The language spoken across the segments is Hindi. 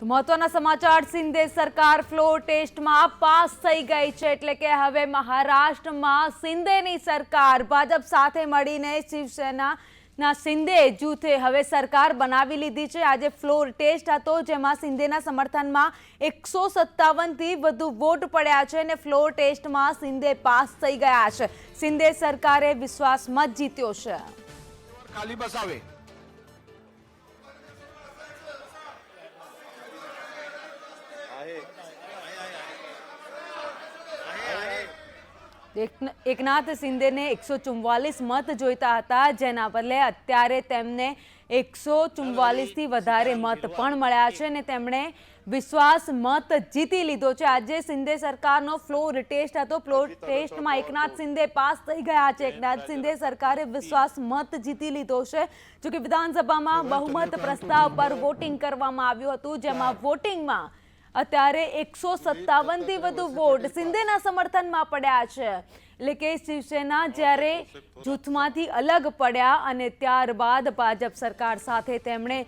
તો મહત્વના સમાચાર, શિંદે સરકાર ફ્લોર ટેસ્ટમાં પાસ થઈ ગઈ છે, એટલે કે હવે મહારાષ્ટ્રમાં શિંદેની સરકાર ભાજપ સાથે મળીને શિવસેનાના શિંદે જૂથે હવે સરકાર બનાવી લીધી છે। આજે ફ્લોર ટેસ્ટ હતો, જેમાં શિંદેના સમર્થનમાં 157થી વધુ વોટ પડ્યા છે અને ફ્લોર ટેસ્ટમાં શિંદે પાસ થઈ ગયા છે। શિંદે સરકારે વિશ્વાસ મત જીત્યો છે। ખાલી બસાવે એકનાથ શિંદેને 144 મત જોઈતા હતા, જેના બદલે અત્યારે તેમને 144થી વધારે મત પણ મળ્યા છે અને તેમણે વિશ્વાસ મત જીતી લીધો છે। આજે શિંદે સરકારનો ફ્લોર ટેસ્ટ હતો। ફ્લોર ટેસ્ટમાં એકનાથ શિંદે પાસ થઈ ગયા છે। એકનાથ શિંદે સરકારે વિશ્વાસ મત જીતી લીધો છે। જોકે વિધાનસભામાં બહુમત પ્રસ્તાવ પર વોટિંગ કરવામાં આવ્યું હતું, જેમાં વોટિંગમાં અત્યારે 157થી વધુ વોટ શિંદેના સમર્થનમાં પડ્યા છે। એટલે કે શિવસેના જ્યારે જૂથમાંથી અલગ પડ્યા અને ત્યારબાદ ભાજપ સરકાર સાથે તેમણે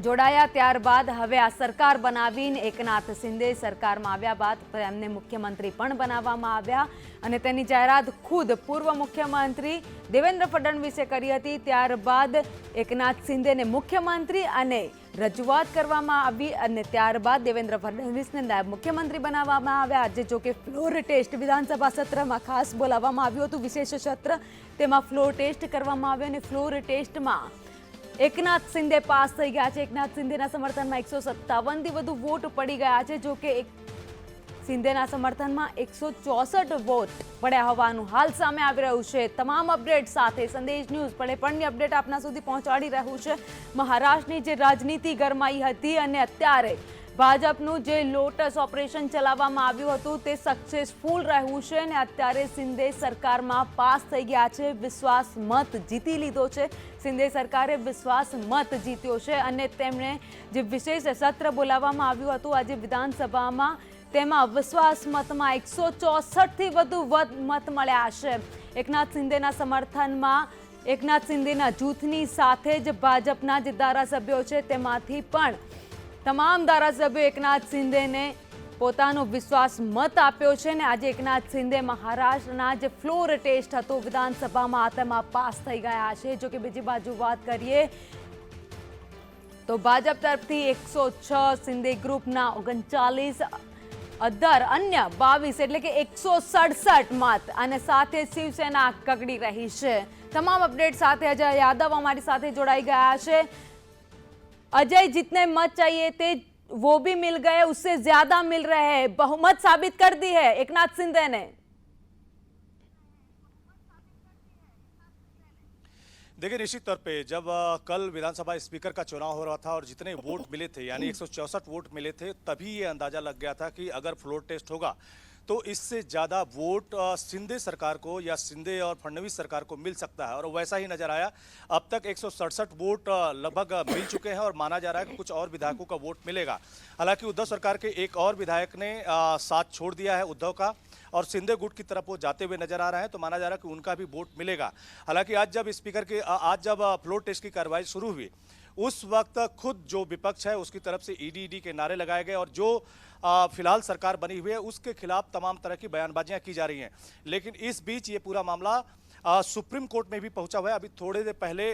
જોડાયા, ત્યારબાદ હવે આ સરકાર બનાવીને એકનાથ શિંદે સરકારમાં આવ્યા બાદ તેમને મુખ્યમંત્રી પણ બનાવવામાં આવ્યા અને તેની જાહેરાત ખુદ પૂર્વ મુખ્યમંત્રી દેવેન્દ્ર ફડણવીસે કરી હતી। ત્યારબાદ એકનાથ શિંદેને મુખ્યમંત્રી અને રજૂઆત કરવામાં આવી અને ત્યારબાદ દેવેન્દ્ર ફડણવીસને નાયબ મુખ્યમંત્રી બનાવવામાં આવ્યા। આજે જોકે ફ્લોર ટેસ્ટ વિધાનસભા સત્રમાં ખાસ બોલાવવામાં આવ્યું હતું, વિશેષ સત્ર, તેમાં ફ્લોર ટેસ્ટ કરવામાં આવ્યો અને ફ્લોર ટેસ્ટમાં એકનાથ શિંદે પાસ થઈ ગયા છે। એકનાથ શિંદેના સમર્થનમાં 157થી વધુ વોટ પડી ગયા છે। જોકે શિંદેના સમર્થનમાં 164 વોટ પડ્યા હોવાનું હાલ સામે આવી રહ્યું છે। તમામ અપડેટ સાથે સંદેશ ન્યૂઝ પળેપળની અપડેટ આપના સુધી પહોંચાડી રહ્યું છે। મહારાષ્ટ્રની જે રાજનીતિ ગરમાઈ હતી અને અત્યારે ભાજપનું જે લોટસ ઓપરેશન ચલાવવામાં આવ્યું હતું તે સક્સેસફુલ રહ્યું છે અને અત્યારે શિંદે સરકારમાં પાસ થઈ ગયા છે, વિશ્વાસ મત જીતી લીધો છે। શિંદે સરકારે વિશ્વાસ મત જીત્યો છે અને તેમણે જે વિશેષ સત્ર બોલાવવામાં આવ્યું હતું આજે વિધાનસભામાં, તેમાં વિશ્વાસ મતમાં 164થી વધુ મત મળ્યા છે। એકનાથ શિંદેના સમર્થનમાં એકનાથ શિંદેના જૂથની સાથે જ ભાજપના જે ધારાસભ્યો છે તેમાંથી પણ તમામ ધારાસભ્યો એકનાથ શિંદેને પોતાનો વિશ્વાસ મત આપ્યો છે અને આજે એકનાથ શિંદે મહારાષ્ટ્રના જે ફ્લોર ટેસ્ટ હતો વિધાનસભામાં તેમાં પાસ થઈ ગયા છે। જો કે બીજી બાજુ વાત કરીએ તો ભાજપ તરફથી 106, શિંદે ગ્રુપના 39, અધર અન્ય 22 એટલે કે 167 મત અને સાથે શિવસેના કગડી રહી છે। તમામ અપડેટ સાથે અજય યાદવ અમારી સાથે જોડાઈ ગયા છે। अजय, जितने मत चाहिए थे वो भी मिल गए, उससे ज्यादा मिल रहे हैं, बहुमत साबित कर दी है एकनाथ शिंदे ने। देखिए, निश्चित तौर पे जब कल विधानसभा स्पीकर का चुनाव हो रहा था और जितने वोट मिले थे यानी 164 वोट मिले थे, तभी ये अंदाजा लग गया था कि अगर फ्लोर टेस्ट होगा तो इससे ज़्यादा वोट शिंदे सरकार को या शिंदे और फडणवीस सरकार को मिल सकता है और वैसा ही नजर आया। अब तक 167 वोट लगभग मिल चुके हैं और माना जा रहा है कि कुछ और विधायकों का वोट मिलेगा। हालांकि उद्धव सरकार के एक और विधायक ने साथ छोड़ दिया है उद्धव का और शिंदे गुट की तरफ वो जाते हुए नजर आ रहे हैं, तो माना जा रहा है कि उनका भी वोट मिलेगा। हालांकि आज जब फ्लोर टेस्ट की कार्रवाई शुरू हुई उस वक्त खुद जो विपक्ष है उसकी तरफ से ईडी के नारे लगाए गए और जो फिलहाल सरकार बनी हुई है उसके खिलाफ तमाम तरह की बयानबाजियां की जा रही हैं। लेकिन इस बीच ये पूरा मामला सुप्रीम कोर्ट में भी पहुंचा हुआ है। अभी थोड़ी देर पहले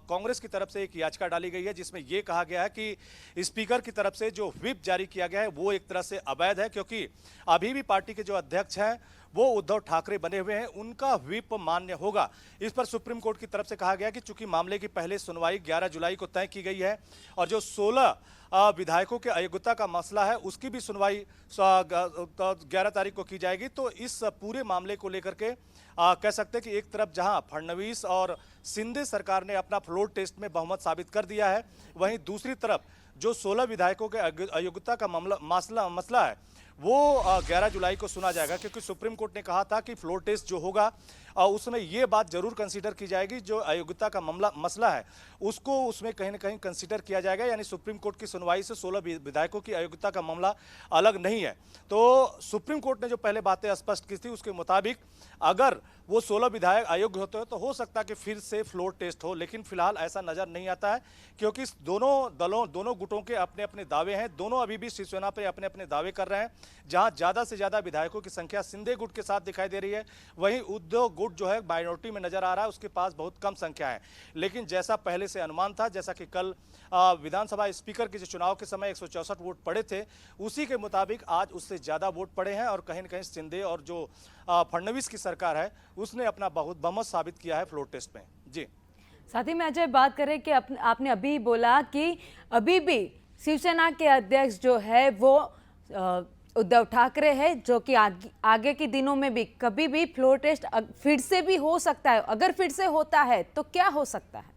कांग्रेस की तरफ से एक याचिका डाली गई है जिसमें यह कहा गया है कि स्पीकर की तरफ से जो व्हिप जारी किया गया है वो एक तरह से अवैध है, क्योंकि अभी भी पार्टी के जो अध्यक्ष हैं वो उद्धव ठाकरे बने हुए हैं, उनका व्हिप मान्य होगा। इस पर सुप्रीम कोर्ट की तरफ से कहा गया कि चूंकि मामले की पहले सुनवाई 11 जुलाई को तय की गई है और जो 16 विधायकों के अयोग्यता का मसला है उसकी भी सुनवाई 11 तारीख को की जाएगी, तो इस पूरे मामले को लेकर के कह सकते हैं कि एक तरफ जहां फडणवीस और शिंदे सरकार ने अपना फ्लोर टेस्ट में बहुमत साबित कर दिया है, वहीं दूसरी तरफ जो 16 विधायकों के अयोग्यता का मसला है वो 11 जुलाई को सुना जाएगा, क्योंकि सुप्रीम कोर्ट ने कहा था कि फ्लोर टेस्ट जो होगा उसमें ये बात जरूर कंसीडर की जाएगी, जो अयोग्यता का मसला है उसको उसमें कहीं ना कहीं कंसीडर किया जाएगा। यानी सुप्रीम कोर्ट की सुनवाई से 16 विधायकों की अयोग्यता का मामला अलग नहीं है। तो सुप्रीम कोर्ट ने जो पहले बातें स्पष्ट की थी उसके मुताबिक अगर वो 16 विधायक अयोग्य होते हैं तो हो सकता है कि फिर से फ्लोर टेस्ट हो, लेकिन फिलहाल ऐसा नजर नहीं आता है, क्योंकि दोनों गुटों के अपने अपने दावे हैं। दोनों अभी भी शिवसेना पे अपने अपने दावे कर रहे हैं। जहां ज्यादा से ज्यादा विधायकों की संख्या शिंदे गुट के साथ दिखाई दे रही है, वहीं उद्धव गुट जो है माइनॉरिटी में नजर आ रहा है, उसके पास बहुत कम संख्या है। लेकिन जैसा पहले से अनुमान था, जैसा कि कल विधानसभा स्पीकर के जो चुनाव के समय 164 वोट पड़े थे, उसी के मुताबिक आज उससे ज्यादा वोट पड़े हैं और कहीं न कहीं शिंदे और जो फडणवीस की सरकार है उसने अपना बहुत बहुमत साबित किया है फ्लोर टेस्ट में। जी, साथ ही में अजय बात करें कि आपने अभी बोला कि अभी भी शिवसेना के अध्यक्ष जो है वो उद्धव ठाकरे है, जो कि आगे के दिनों में भी कभी भी फ्लोर टेस्ट फिर से भी हो सकता है। अगर फिर से होता है तो क्या हो सकता है?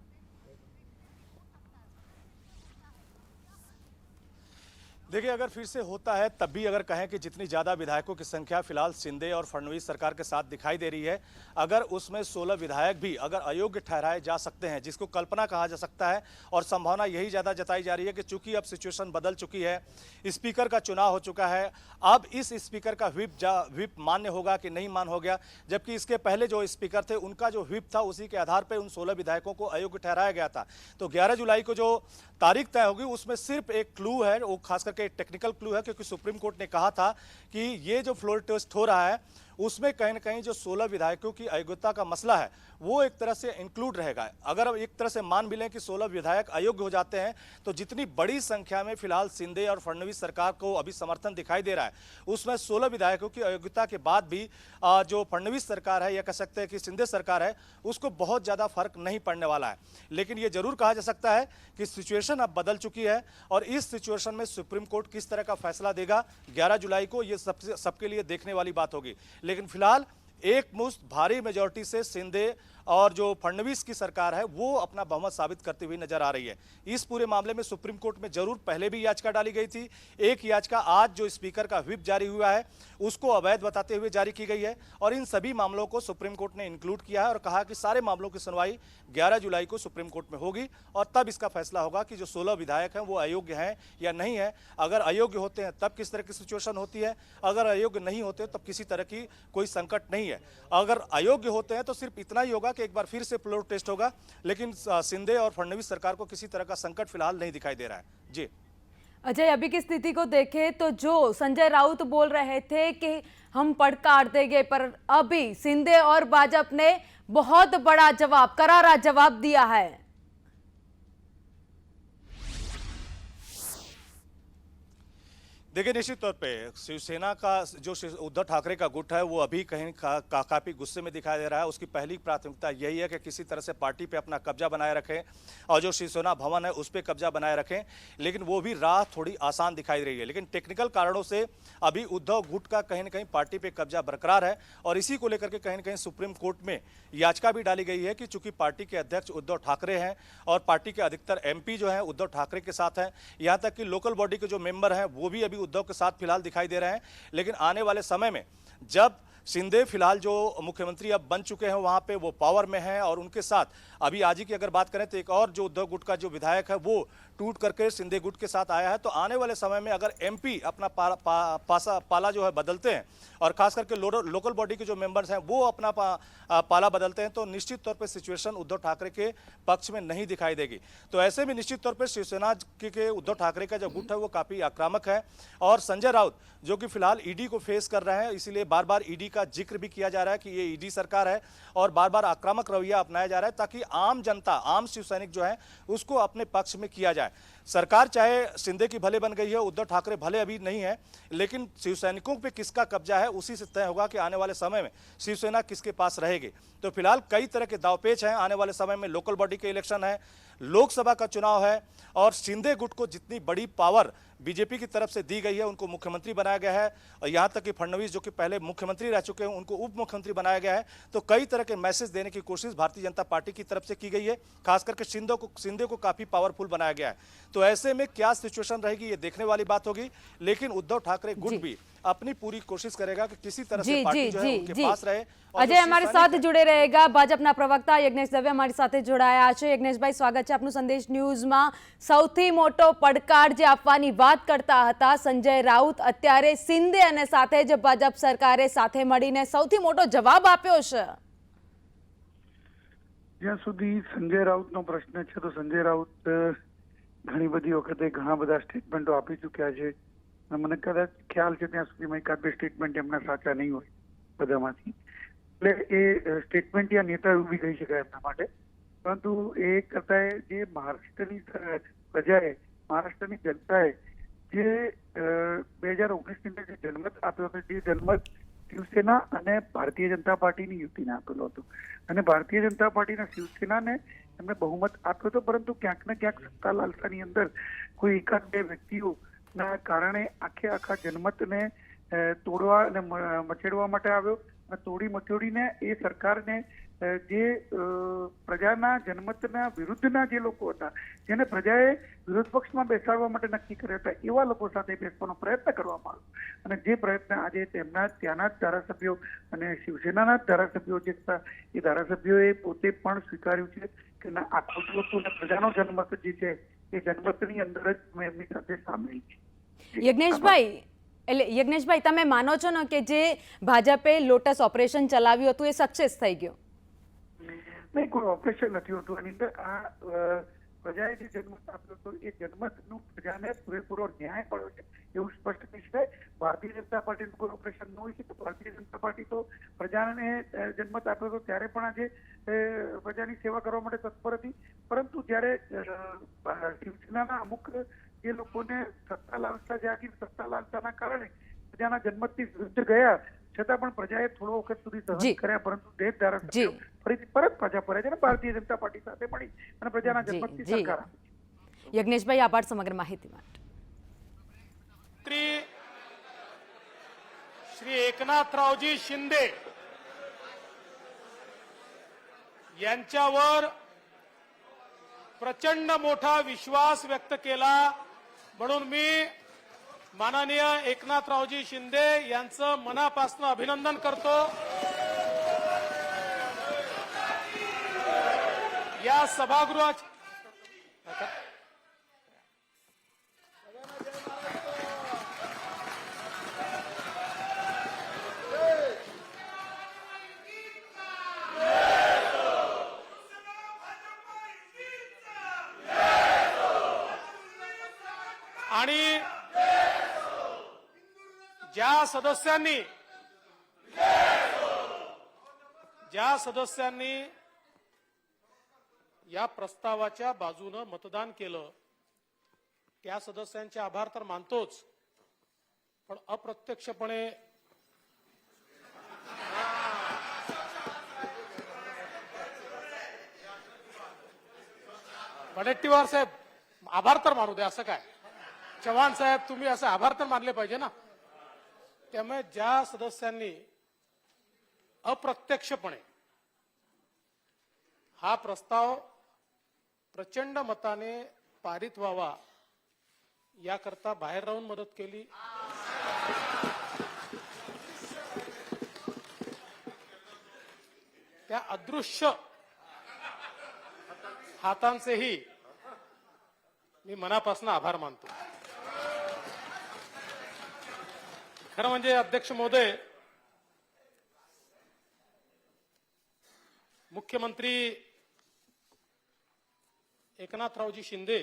देखिए, अगर फिर से होता है तब भी अगर कहें कि जितनी ज़्यादा विधायकों की संख्या फिलहाल शिंदे और फडणवीस सरकार के साथ दिखाई दे रही है, अगर उसमें 16 विधायक भी अगर अयोग्य ठहराए जा सकते हैं, जिसको कल्पना कहा जा सकता है, और संभावना यही ज़्यादा जताई जा रही है कि चूंकि अब सिचुएशन बदल चुकी है, स्पीकर का चुनाव हो चुका है, अब इस स्पीकर का व्हिप मान्य होगा कि नहीं मान्य हो गया, जबकि इसके पहले जो स्पीकर थे उनका जो व्हिप था उसी के आधार पर उन 16 विधायकों को अयोग्य ठहराया गया था। तो 11 जुलाई को जो तारीख तय होगी उसमें सिर्फ एक क्लू है, वो खास करके एक टेक्निकल क्लू है, क्योंकि सुप्रीम कोर्ट ने कहा था कि ये जो फ्लोर टेस्ट हो रहा है उसमें कहीं ना कहीं जो 16 विधायकों की अयोग्यता का मसला है वो एक तरह से इंक्लूड रहेगा। अगर अब एक तरह से मान भी लें कि 16 विधायक अयोग्य हो जाते हैं, तो जितनी बड़ी संख्या में फिलहाल शिंदे और फडणवीस सरकार को अभी समर्थन दिखाई दे रहा है, उसमें 16 विधायकों की अयोग्यता के बाद भी जो फडणवीस सरकार है या कह सकते हैं कि शिंदे सरकार है, उसको बहुत ज़्यादा फर्क नहीं पड़ने वाला है। लेकिन ये जरूर कहा जा सकता है कि सिचुएशन अब बदल चुकी है, और इस सिचुएशन में सुप्रीम कोर्ट किस तरह का फैसला देगा 11 जुलाई को, ये सबके लिए देखने वाली बात होगी। लेकिन फिलहाल एक मुश्त भारी मेजॉरिटी से शिंदे और जो फडणवीस की सरकार है वो अपना बहुमत साबित करती हुई नजर आ रही है। इस पूरे मामले में सुप्रीम कोर्ट में जरूर पहले भी याचिका डाली गई थी। एक याचिका आज जो स्पीकर का व्हिप जारी हुआ है उसको अवैध बताते हुए जारी की गई है, और इन सभी मामलों को सुप्रीम कोर्ट ने इंक्लूड किया है और कहा कि सारे मामलों की सुनवाई 11 जुलाई को सुप्रीम कोर्ट में होगी, और तब इसका फैसला होगा कि जो 16 विधायक हैं वो अयोग्य हैं या नहीं है। अगर अयोग्य होते हैं तब किस तरह की सिचुएशन होती है, अगर अयोग्य नहीं होते तब किसी तरह की कोई संकट नहीं है। अगर अयोग्य होते हैं तो सिर्फ इतना ही होगा कि एक बार फिर से फ्लोर टेस्ट होगा, लेकिन शिंदे और फडणवीस सरकार को किसी तरह का संकट फिलहाल नहीं दिखाई दे रहा है। जी अजय, अभी की स्थिति को देखें तो जो संजय राउत बोल रहे थे कि हम पड़कार देंगे, पर अभी शिंदे और भाजपा ने बहुत बड़ा जवाब, करारा जवाब दिया है। देखिए, निश्चित तौर पे शिवसेना का जो उद्धव ठाकरे का गुट है वो अभी कहीं काफी गुस्से में दिखाई दे रहा है। उसकी पहली प्राथमिकता यही है कि किसी तरह से पार्टी पे अपना कब्जा बनाए रखें और जो शिवसेना भवन है उस पर कब्जा बनाए रखें, लेकिन वो भी राह थोड़ी आसान दिखाई दे रही है। लेकिन टेक्निकल कारणों से अभी उद्धव गुट का कहीं ना कहीं पार्टी पे कब्जा बरकरार है, और इसी को लेकर के कहीं ना कहीं सुप्रीम कोर्ट में याचिका भी डाली गई है कि चूंकि पार्टी के अध्यक्ष उद्धव ठाकरे हैं और पार्टी के अधिकतर MP जो है उद्धव ठाकरे के साथ हैं, यहाँ तक कि लोकल बॉडी के जो मेंबर हैं वो भी अभी उद्धव के साथ फिलहाल दिखाई दे रहे हैं। लेकिन आने वाले समय में जब शिंदे फिलहाल जो मुख्यमंत्री अब बन चुके हैं वहां पे वो पावर में हैं, और उनके साथ अभी आज ही की अगर बात करें तो एक और जो उद्धव गुट का जो विधायक है वो टूट करके शिंदे गुट के साथ आया है। तो आने वाले समय में अगर MP अपना पाला जो है बदलते हैं, और खास करके लोकल बॉडी के जो मेंबर्स हैं वो अपना पाला बदलते हैं, तो निश्चित तौर पर सिचुएशन उद्धव ठाकरे के पक्ष में नहीं दिखाई देगी। तो ऐसे में निश्चित तौर पर शिवसेना के उद्धव ठाकरे का जो गुट है वो काफी आक्रामक है, और संजय राउत जो कि फिलहाल ED को फेस कर रहे हैं, इसीलिए बार बार ED का जिक्र भी किया जा रहा है कि ये ED सरकार है, और बार बार आक्रामक रवैया अपनाया जा रहा है ताकि आम जनता, आम शिव सैनिक जो है उसको अपने पक्ष में किया जाए। सरकार चाहे शिंदे की भले बन गई है, उद्धव ठाकरे भले अभी नहीं है, लेकिन शिव सैनिकों पे किसका कब्जा है उसी से तय होगा कि आने वाले समय में शिवसेना किसके पास रहेगी। तो फिलहाल कई तरह के दावपेच हैं। आने वाले समय में लोकल बॉडी के इलेक्शन है, लोकसभा का चुनाव है, और शिंदे गुट को जितनी बड़ी पावर बीजेपी की तरफ से दी गई है, उनको मुख्यमंत्री बनाया गया है, और यहाँ तक कि फडणवीस जो कि पहले मुख्यमंत्री रह चुके हैं उनको उप मुख्यमंत्री बनाया गया है। तो कई तरह के मैसेज देने की कोशिश भारतीय जनता पार्टी की तरफ से की गई है, खास करके शिंदे को काफी पावरफुल बनाया गया है। तो ऐसे में क्या सिचुएशन रहेगी ये देखने वाली बात होगी, लेकिन उद्धव ठाकरे गुट भी अपनी पूरी कोशिश करेगा कि किसी तरह से पार्टी जो है उनके पास रहे। अजय हमारी साथ जुड़े रहेगा, भाजपना प्रवक्ता यज्ञेश दवे हमारी સાથે જોડાયા છે। યજ્ઞેશભાઈ, સ્વાગત છે આપનું સંદેશ ન્યૂઝમાં। સૌથી મોટો પડકાર જે આપવાની વાત કરતા હતા સંજય રાઉત, અત્યારે શિંદે અને સાથે જ ભાજપ સરકારે સાથે મળીને સૌથી મોટો જવાબ આપ્યો છે। જ્યાં સુધી સંજય રાઉતનો પ્રશ્ન છે તો સંજય રાઉત ઘણી બધી વખતે ઘણા બધા સ્ટેટમેન્ટો આપી ચૂક્યા છે। મને કદાચ ખ્યાલ છે ત્યાં સુધીમાં એકાદ બે સ્ટેટમેન્ટ એમના સાચા નહીં હોય બધામાંથી, એટલે એ સ્ટેટમેન્ટ યા નેતા એવું બી કહી શકાય એમના માટે। પરંતુ એ કરતા જે મહારાષ્ટ્રની પ્રજાએ, મહારાષ્ટ્રની જનતાએ જે 2019ની અંદર જે જનમત આપ્યો હતો, જે જનમત શિવસેના અને ભારતીય જનતા પાર્ટીની યુતિને આપેલો હતો, અને ભારતીય જનતા પાર્ટીના શિવસેનાને એમને બહુમત આપ્યો હતો, પરંતુ ક્યાંક ને ક્યાંક સત્તા લાલસાની અંદર કોઈ એકાદ બે વ્યક્તિઓના કારણે આખા જનમતને તોડવા અને મચેડવા માટે આવ્યો અને તોડી મચોડીને એ સરકારને જે પ્રજાના જનમતના વિરુદ્ધના જે લોકો હતા, જેને પ્રજાએ વિરોધ પક્ષમાં બેસાડવા માટે નક્કી કર્યા હતા, એવા લોકો સાથે બેસવાનો પ્રયત્ન કરવામાં આવ્યો। અને જે પ્રયત્ન આજે તેમના ત્યાંના જ ધારાસભ્યો અને શિવસેનાના જ ધારાસભ્યો જે હતા, એ ધારાસભ્યોએ પોતે પણ સ્વીકાર્યું છે કે ના, આ ખોટું હતું અને પ્રજાનો જનમત જે છે એ જનમતની અંદર જ મેં એમની સાથે સામેલ છે। યજ્ઞેશભાઈ, તમે માનો છો ને કે જે ભાજપે લોટસ ઓપરેશન ચલાવ્યું હતું એ સક્સેસ થઈ ગયું? નહીં, કોઈ ઓપરેશન નથી હોતું એની અંદર। આ પ્રજાએ જે જનમત આપ્યો હતો એ જનમતનું પ્રજાને પૂરેપૂરો ન્યાય મળ્યો છે એવું સ્પષ્ટ થઈ છે। ભારતીય જનતા પાર્ટીનું કોઈ ઓપરેશન ન હોય છે તો ભારતીય જનતા પાર્ટી તો પ્રજાને જનમત આપ્યો હતો ત્યારે પણ આજે પ્રજાની સેવા કરવા માટે તત્પર હતી, પરંતુ જ્યારે શિવસેનાના અમુક જે લોકોને સત્તા લાલસા જાગી, સત્તા લાલસાના કારણે પ્રજાના જનમતથી વિરુદ્ધ ગયા છતાં પણ પ્રજાએ થોડો વખત સુધી સહન કર્યા, પરંતુ દેશ ધારાસભ્યો ફરીથી પરત પ્રજા પર છે, ભારતીય જનતા પાર્ટી સાથે મળી અને પ્રજાના જનમતથી સરકાર આપી। યજ્ઞેશભાઈ, આભાર સમગ્ર માહિતી માટે। श्री एकनाथरावजी शिंदे यांच्यावर प्रचंड मोठा विश्वास व्यक्त केला, म्हणून मी माननीय एकनाथरावजी शिंदे यांचं मनापासून अभिनंदन करतो। या सभागृहात आणि ज्या सदस्यांनी या प्रस्तावाच्या बाजूने मतदान केलं त्या सदस्यांचे आभार तर मानतोच, पण अप्रत्यक्षपणे वडेट्टीवार साहेब आभार तर मानू दे, असं काय चव्हाण साहेब तुम्ही असं आभार तर मानले पाहिजे ना। त्यामुळे ज्या सदस्यांनी अप्रत्यक्षपणे हा प्रस्ताव प्रचंड मताने पारित व्हावा याकरता बाहेर राहून मदत केली, त्या अदृश्य हातांचेही मी मनापासून आभार मानतो। खरं म्हणजे अध्यक्ष महोदय, मुख्यमंत्री एकनाथरावजी शिंदे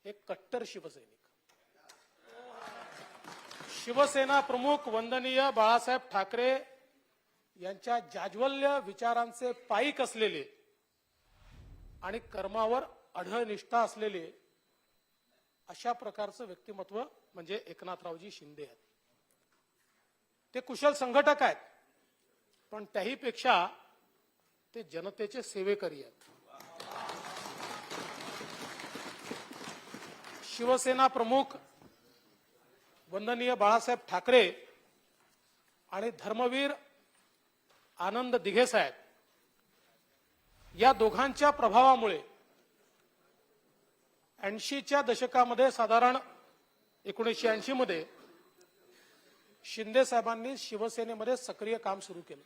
एक कट्टर शिवसैनिक, शिवसेना प्रमुख वंदनीय बाळासाहेब ठाकरे यांच्या जाज्वल्य विचारांचे पाईक असलेले आणि कर्मावर अढळ निष्ठा असलेले अशा प्रकारचं व्यक्तिमत्व म्हणजे एकनाथरावजी शिंदे आहेत। ते कुशल संघटक आहेत, पण त्याहीपेक्षा ते जनतेचे सेवेकरी आहेत। शिवसेना प्रमुख वंदनीय बाळासाहेब ठाकरे आणि धर्मवीर आनंद दिघे साहेब या दोघांच्या प्रभावामुळे 80च्या दशकामध्ये साधारण 1980 मध्ये शिंदे साहेबांनी शिवसेनेमध्ये सक्रिय काम सुरू केलं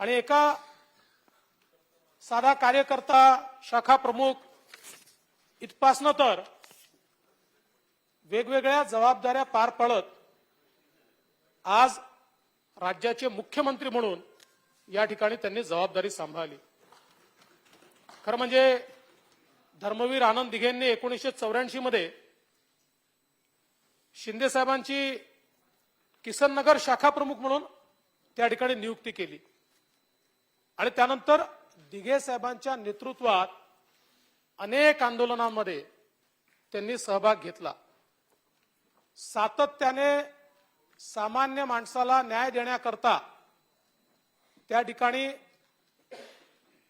आणि एका साधा कार्यकर्ता शाखा प्रमुख इथपासनं तर वेगवेगळ्या जबाबदाऱ्या पार पाडत आज राज्याचे मुख्यमंत्री म्हणून या ठिकाणी त्यांनी जबाबदारी सांभाळली. खरं म्हणजे धर्मवीर आनंद दिघेंनी 1984 मध्ये शिंदे साहेबांची किसननगर शाखा प्रमुख म्हणून त्या ठिकाणी नियुक्ती केली आणि त्यानंतर दिघे साहेबांच्या नेतृत्वात अनेक आंदोलनांमध्ये त्यांनी सहभाग घेतला. सातत्याने सामान्य माणसाला न्याय देण्याकरता त्या ठिकाणी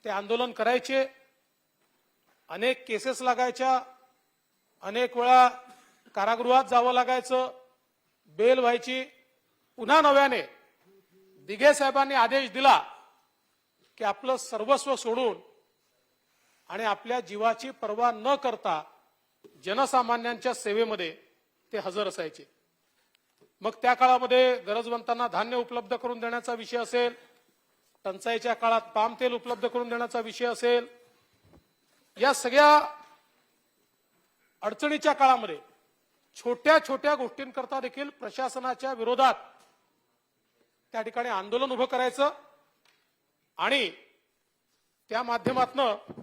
ते आंदोलन करायचे. अनेक केसेस लागायच्या, अनेक वेळा कारागृहात जावं लागायचं, बेल व्हायची. पुन्हा नव्याने दिघे साहेबांनी आदेश दिला की आपलं सर्वस्व सोडून आणि आपल्या जीवाची पर्वा न करता जनसामान्यांच्या सेवेमध्ये ते हजर असायचे. मग त्या काळामध्ये गरजवंतांना धान्य उपलब्ध करून देण्याचा विषय असेल, टंचाईच्या काळात पाम तेल उपलब्ध करून देण्याचा विषय असेल, या सगळ्या अडचणीच्या काळामध्ये छोट्या छोट्या गोष्टींकरता देखील प्रशासनाच्या विरोधात त्या ठिकाणी आंदोलन उभं करायचं आणि त्या माध्यमातून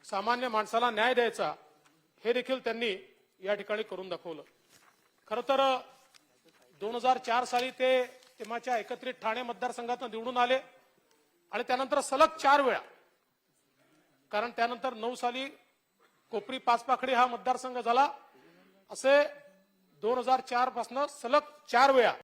सामान्य माणसाला न्याय द्यायचा, हे देखील त्यांनी या ठिकाणी करून दाखवलं. खरं तर 2004 साली ते तेव्हाच्या एकत्रित ठाणे मतदारसंघातून निवडून आले आणि त्यानंतर सलग 4 वेळा, कारण त्यानंतर 9 साली कोपरी पाचपाखडी हा मतदारसंघ झाला, असे 2004 पासून सलग 4 वेळा